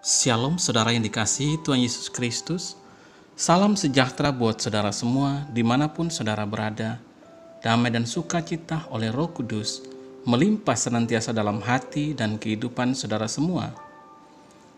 Shalom saudara yang dikasihi Tuhan Yesus Kristus. Salam sejahtera buat saudara semua dimanapun saudara berada. Damai dan sukacita oleh Roh Kudus melimpah senantiasa dalam hati dan kehidupan saudara semua.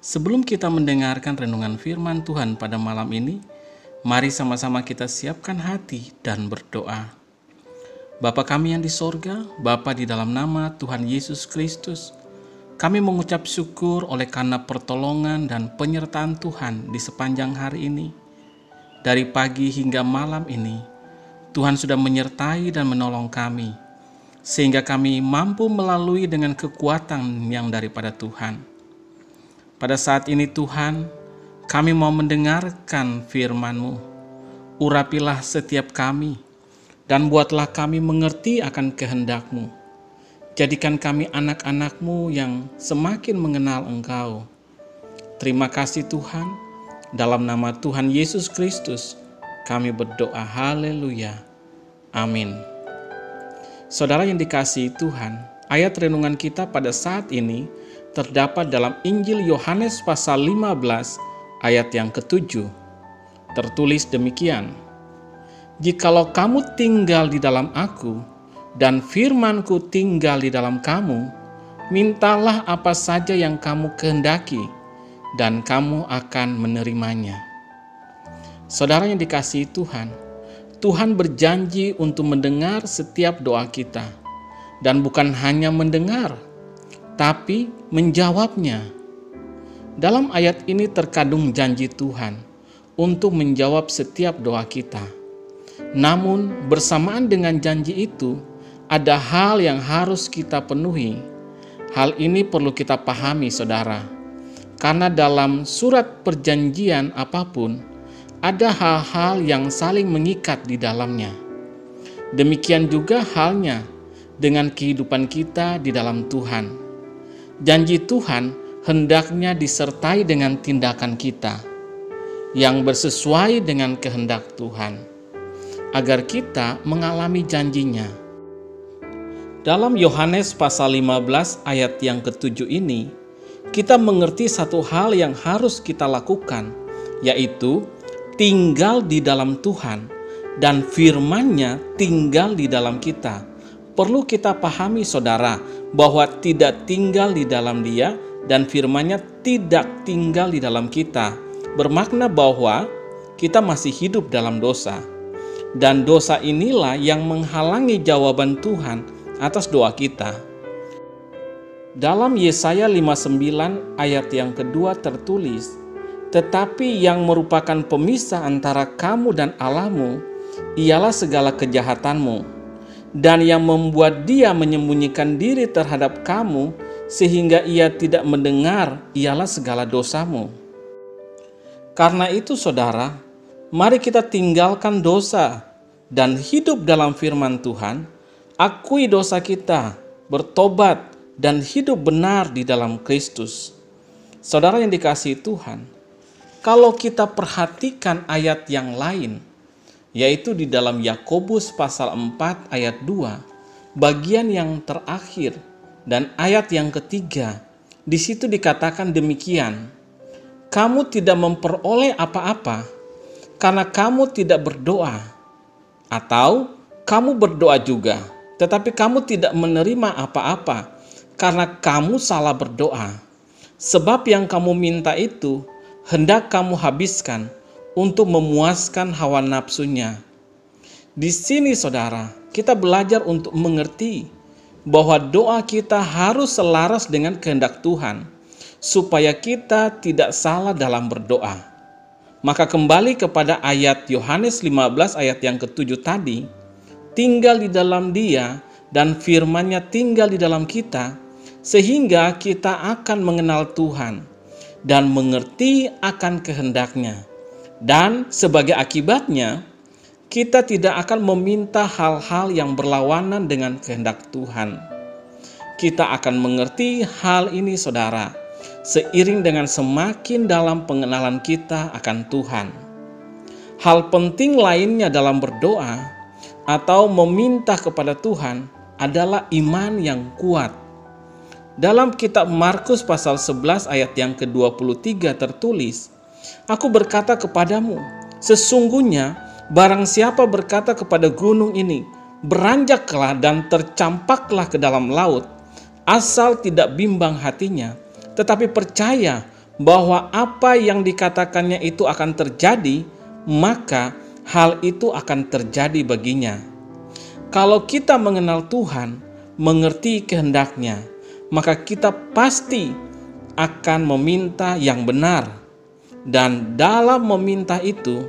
Sebelum kita mendengarkan renungan firman Tuhan pada malam ini, mari sama-sama kita siapkan hati dan berdoa. Bapa kami yang di sorga, Bapa di dalam nama Tuhan Yesus Kristus, kami mengucap syukur oleh karena pertolongan dan penyertaan Tuhan di sepanjang hari ini. Dari pagi hingga malam ini, Tuhan sudah menyertai dan menolong kami, sehingga kami mampu melalui dengan kekuatan yang daripada Tuhan. Pada saat ini Tuhan, kami mau mendengarkan firman-Mu. Urapilah setiap kami, dan buatlah kami mengerti akan kehendak-Mu. Jadikan kami anak-anak-Mu yang semakin mengenal Engkau. Terima kasih Tuhan, dalam nama Tuhan Yesus Kristus, kami berdoa haleluya. Amin. Saudara yang dikasihi Tuhan, ayat renungan kita pada saat ini terdapat dalam Injil Yohanes pasal 15 ayat yang ke-7. Tertulis demikian, "Jikalau kamu tinggal di dalam Aku, dan firman-Ku tinggal di dalam kamu, mintalah apa saja yang kamu kehendaki, dan kamu akan menerimanya." Saudara yang dikasihi Tuhan, Tuhan berjanji untuk mendengar setiap doa kita, dan bukan hanya mendengar, tapi menjawabnya. Dalam ayat ini terkandung janji Tuhan untuk menjawab setiap doa kita. Namun bersamaan dengan janji itu, ada hal yang harus kita penuhi. Hal ini perlu kita pahami, saudara, karena dalam surat perjanjian apapun, ada hal-hal yang saling mengikat di dalamnya. Demikian juga halnya dengan kehidupan kita di dalam Tuhan. Janji Tuhan hendaknya disertai dengan tindakan kita yang bersesuai dengan kehendak Tuhan, agar kita mengalami janjinya. Dalam Yohanes pasal 15 ayat yang ke-7 ini, kita mengerti satu hal yang harus kita lakukan, yaitu tinggal di dalam Tuhan dan firman-Nya tinggal di dalam kita. Perlu kita pahami saudara, bahwa tidak tinggal di dalam Dia dan firman-Nya tidak tinggal di dalam kita, bermakna bahwa kita masih hidup dalam dosa. Dan dosa inilah yang menghalangi jawaban Tuhan atas doa kita. Dalam Yesaya 59 ayat yang kedua tertulis, "Tetapi yang merupakan pemisah antara kamu dan Allahmu, ialah segala kejahatanmu, dan yang membuat Dia menyembunyikan diri terhadap kamu, sehingga Ia tidak mendengar, ialah segala dosamu." Karena itu saudara, mari kita tinggalkan dosa dan hidup dalam firman Tuhan, akui dosa kita, bertobat, dan hidup benar di dalam Kristus. Saudara yang dikasihi Tuhan, kalau kita perhatikan ayat yang lain, yaitu di dalam Yakobus pasal 4 ayat 2, bagian yang terakhir dan ayat yang ketiga, di situ dikatakan demikian, "Kamu tidak memperoleh apa-apa karena kamu tidak berdoa, atau kamu berdoa juga, tetapi kamu tidak menerima apa-apa karena kamu salah berdoa. Sebab yang kamu minta itu hendak kamu habiskan untuk memuaskan hawa nafsunya." Di sini saudara, kita belajar untuk mengerti bahwa doa kita harus selaras dengan kehendak Tuhan, supaya kita tidak salah dalam berdoa. Maka kembali kepada ayat Yohanes 15 ayat yang ke-7 tadi, tinggal di dalam Dia dan firman-Nya tinggal di dalam kita, sehingga kita akan mengenal Tuhan dan mengerti akan kehendak-Nya. Dan sebagai akibatnya, kita tidak akan meminta hal-hal yang berlawanan dengan kehendak Tuhan. Kita akan mengerti hal ini saudara, seiring dengan semakin dalam pengenalan kita akan Tuhan. Hal penting lainnya dalam berdoa atau meminta kepada Tuhan adalah iman yang kuat. Dalam kitab Markus pasal 11 ayat yang ke-23 tertulis, "Aku berkata kepadamu, sesungguhnya barang siapa berkata kepada gunung ini, beranjaklah dan tercampaklah ke dalam laut, asal tidak bimbang hatinya, tetapi percaya bahwa apa yang dikatakannya itu akan terjadi, maka hal itu akan terjadi baginya." Kalau kita mengenal Tuhan, mengerti kehendak-Nya, maka kita pasti akan meminta yang benar. Dan dalam meminta itu,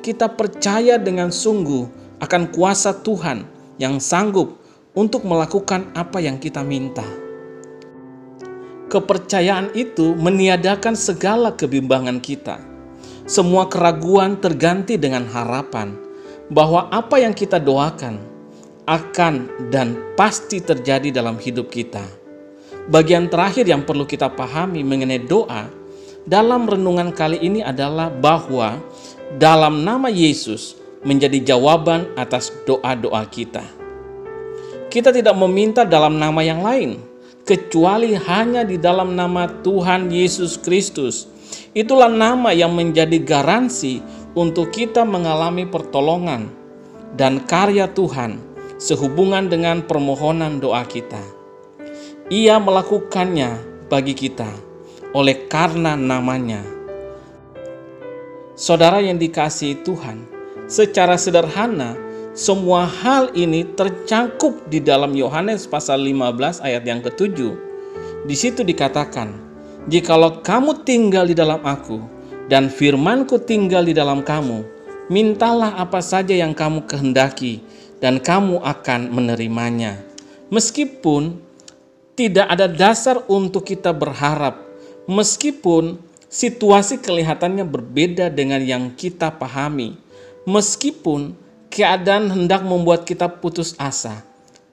kita percaya dengan sungguh akan kuasa Tuhan yang sanggup untuk melakukan apa yang kita minta. Kepercayaan itu meniadakan segala kebimbangan kita. Semua keraguan terganti dengan harapan bahwa apa yang kita doakan akan dan pasti terjadi dalam hidup kita. Bagian terakhir yang perlu kita pahami mengenai doa dalam renungan kali ini adalah bahwa dalam nama Yesus menjadi jawaban atas doa-doa kita. Kita tidak meminta dalam nama yang lain, kecuali hanya di dalam nama Tuhan Yesus Kristus. Itulah nama yang menjadi garansi untuk kita mengalami pertolongan dan karya Tuhan sehubungan dengan permohonan doa kita. Ia melakukannya bagi kita oleh karena namanya. Saudara yang dikasihi Tuhan, secara sederhana semua hal ini tercangkup di dalam Yohanes pasal 15 ayat yang ke-7. Di situ dikatakan, "Jikalau kamu tinggal di dalam aku dan firman-Ku tinggal di dalam kamu, mintalah apa saja yang kamu kehendaki, dan kamu akan menerimanya." Meskipun tidak ada dasar untuk kita berharap, meskipun situasi kelihatannya berbeda dengan yang kita pahami, meskipun keadaan hendak membuat kita putus asa,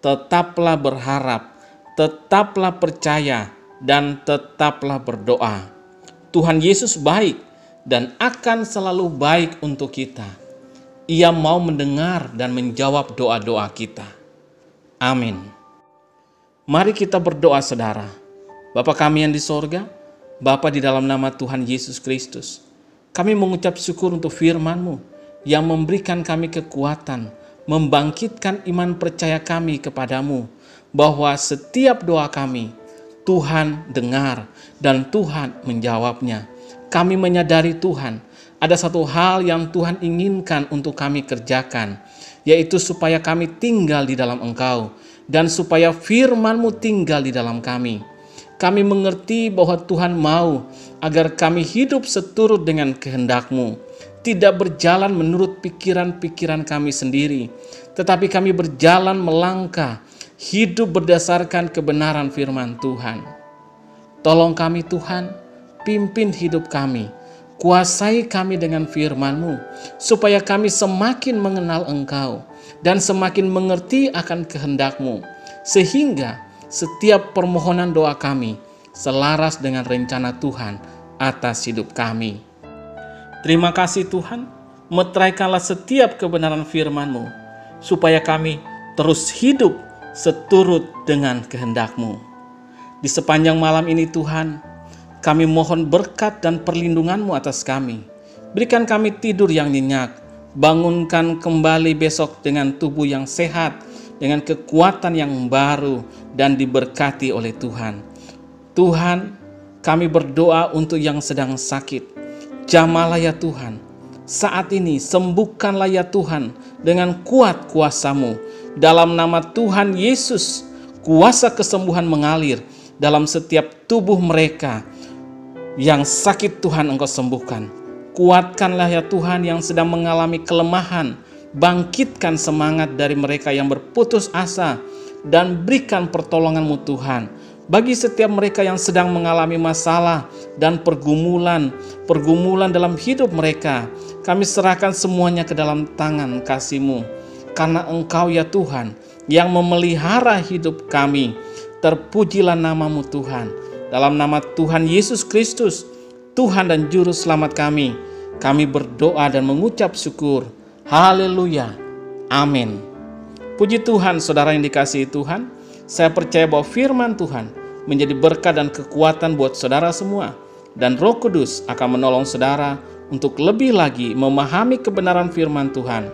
tetaplah berharap, tetaplah percaya, dan tetaplah berdoa. Tuhan Yesus baik dan akan selalu baik untuk kita. Ia mau mendengar dan menjawab doa-doa kita. Amin. Mari kita berdoa, saudara. Bapa kami yang di sorga, Bapa di dalam nama Tuhan Yesus Kristus, kami mengucap syukur untuk firman-Mu yang memberikan kami kekuatan, membangkitkan iman percaya kami kepadamu, bahwa setiap doa kami, Tuhan dengar dan Tuhan menjawabnya. Kami menyadari Tuhan, ada satu hal yang Tuhan inginkan untuk kami kerjakan, yaitu supaya kami tinggal di dalam Engkau dan supaya firman-Mu tinggal di dalam kami. Kami mengerti bahwa Tuhan mau agar kami hidup seturut dengan kehendak-Mu, tidak berjalan menurut pikiran-pikiran kami sendiri, tetapi kami berjalan melangkah, hidup berdasarkan kebenaran firman Tuhan. Tolong kami Tuhan, pimpin hidup kami, kuasai kami dengan firman-Mu, supaya kami semakin mengenal Engkau dan semakin mengerti akan kehendak-Mu, sehingga setiap permohonan doa kami selaras dengan rencana Tuhan atas hidup kami. Terima kasih Tuhan, meteraikanlah setiap kebenaran firman-Mu, supaya kami terus hidup seturut dengan kehendak-Mu. Di sepanjang malam ini Tuhan, kami mohon berkat dan perlindungan-Mu atas kami. Berikan kami tidur yang nyenyak, bangunkan kembali besok dengan tubuh yang sehat, dengan kekuatan yang baru dan diberkati oleh Tuhan. Tuhan, kami berdoa untuk yang sedang sakit. Jamahlah ya Tuhan, saat ini sembuhkanlah ya Tuhan dengan kuat kuasa-Mu. Dalam nama Tuhan Yesus, kuasa kesembuhan mengalir dalam setiap tubuh mereka yang sakit. Tuhan Engkau sembuhkan. Kuatkanlah ya Tuhan yang sedang mengalami kelemahan, bangkitkan semangat dari mereka yang berputus asa, dan berikan pertolongan-Mu Tuhan bagi setiap mereka yang sedang mengalami masalah dan pergumulan dalam hidup mereka. Kami serahkan semuanya ke dalam tangan kasih-Mu, karena Engkau ya Tuhan yang memelihara hidup kami. Terpujilah nama-Mu Tuhan. Dalam nama Tuhan Yesus Kristus, Tuhan dan Juru Selamat kami berdoa dan mengucap syukur. Haleluya. Amin. Puji Tuhan, saudara yang dikasihi Tuhan. Saya percaya bahwa firman Tuhan menjadi berkat dan kekuatan buat saudara semua. Dan Roh Kudus akan menolong saudara untuk lebih lagi memahami kebenaran firman Tuhan.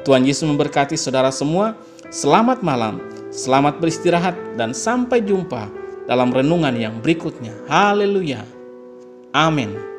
Tuhan Yesus memberkati saudara semua. Selamat malam, selamat beristirahat, dan sampai jumpa dalam renungan yang berikutnya. Haleluya. Amin.